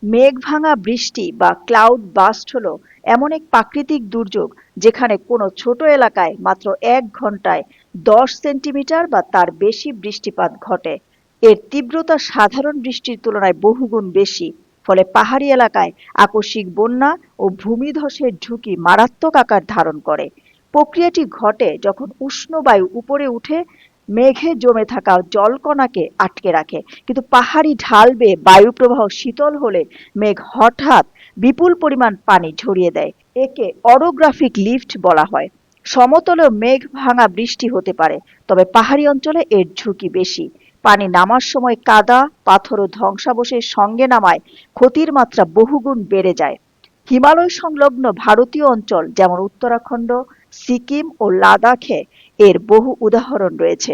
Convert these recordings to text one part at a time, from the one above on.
মেঘ ভাঙা বৃষ্টি বা ক্লাউড বাস্ট হলো এমন এক প্রাকৃতিক দুর্যোগ যেখানে কোনো ছোট এলাকায় মাত্র 1 ঘন্টায় 10 সেন্টিমিটার বা তার বেশি বৃষ্টিপাত ঘটে। এর তীব্রতা সাধারণ বৃষ্টির তুলনায় বহুগুণ বেশি। ফলে পাহাড়ি এলাকায় আকস্মিক বন্যা ও ভূমিধসের ঝুঁকি মারাত্মক আকার ধারণ করে। প্রক্রিয়াটি ঘটে যখন উষ্ণ বায়ু উপরে উঠে মেঘে জমে থাকা জলকণাকে আটকে রাখে, কিন্তু পাহাড়ি ঢাল বেয়ে বায়ু প্রবাহ শীতল হলে মেঘ হঠাৎ বিপুল পরিমাণ পানি ঝরিয়ে দেয়। একে অরোগ্রাফিক লিফট বলা হয়। সমতলেও মেঘ ভাঙা বৃষ্টি হতে পারে, তবে পাহাড়ি অঞ্চলে এর ঝুঁকি বেশি। পানি নামার সময় কাদা, পাথর ও ধ্বংসাবশেষ সঙ্গে নামায় ক্ষতির মাত্রা বহুগুণ বেড়ে যায়। হিমালয় সংলগ্ন ভারতীয় অঞ্চল যেমন উত্তরাখণ্ড, সিকিম ও লাদাখে এর বহু উদাহরণ রয়েছে।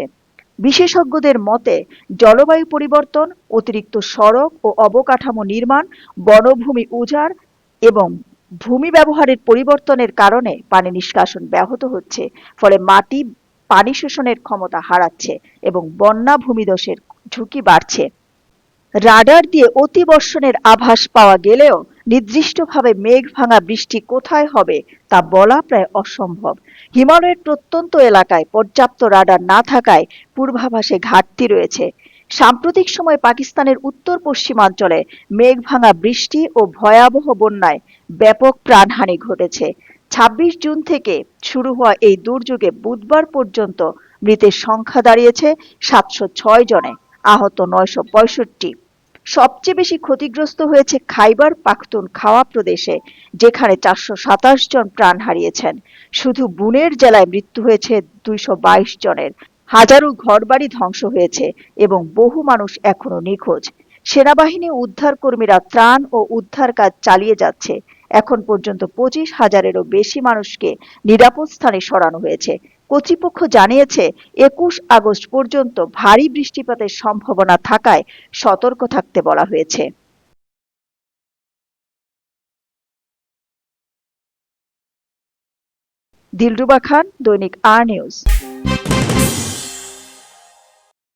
বিশেষজ্ঞদের মতে জলবায়ু পরিবর্তন, অতিরিক্ত সড়ক ও অবকাঠামো নির্মাণ, বনভূমি উজাড় এবং ভূমি ব্যবহারের পরিবর্তনের কারণে পানি নিষ্কাশন ব্যাহত হচ্ছে। ফলে মাটি পানি শোষণের ক্ষমতা হারাচ্ছে এবং বন্যা ভূমিধসের ঝুঁকি বাড়ছে। রাডার দিয়ে অতিবর্ষণের আভাস পাওয়া গেলেও নির্দিষ্টভাবে মেঘ ভাঙা বৃষ্টি কোথায় হবে তা বলা প্রায় অসম্ভব। হিমালয়ের প্রত্যন্ত এলাকায় পর্যাপ্ত রাডার না থাকায় পূর্বাভাসে ঘাটতি রয়েছে। সাম্প্রতিক সময়ে পাকিস্তানের উত্তর পশ্চিমাঞ্চলে মেঘ ভাঙা বৃষ্টি ও ভয়াবহ বন্যায় ব্যাপক প্রাণহানি ঘটেছে। 26 জুন থেকে শুরু হওয়া এই দুর্যোগে বুধবার পর্যন্ত মৃতের সংখ্যা দাঁড়িয়েছে 706 জনে, আহত 965। সবচেয়ে বেশি ক্ষতিগ্রস্ত হয়েছে খাইবার পাখতুনখাওয়া প্রদেশে, যেখানে 427 জন প্রাণ হারিয়েছেন। শুধু বুনের জেলায় মৃত্যু হয়েছে 222 জনের। হাজারো ঘরবাড়ি ধ্বংস হয়েছে এবং বহু মানুষ এখনো নিখোঁজ। সেনাবাহিনী ও উদ্ধারকর্মীরা ত্রাণ ও উদ্ধার কাজ চালিয়ে যাচ্ছে। এখন পর্যন্ত 25,000-এরও বেশি মানুষকে নিরাপদ স্থানে সরানো হয়েছে। কর্তৃপক্ষ জানিয়েছে 21 আগস্ট পর্যন্ত ভারী বৃষ্টিপাতের সম্ভাবনা থাকায় সতর্ক থাকতে বলা হয়েছে। দিলরুবা খান, দৈনিক আর নিউজ।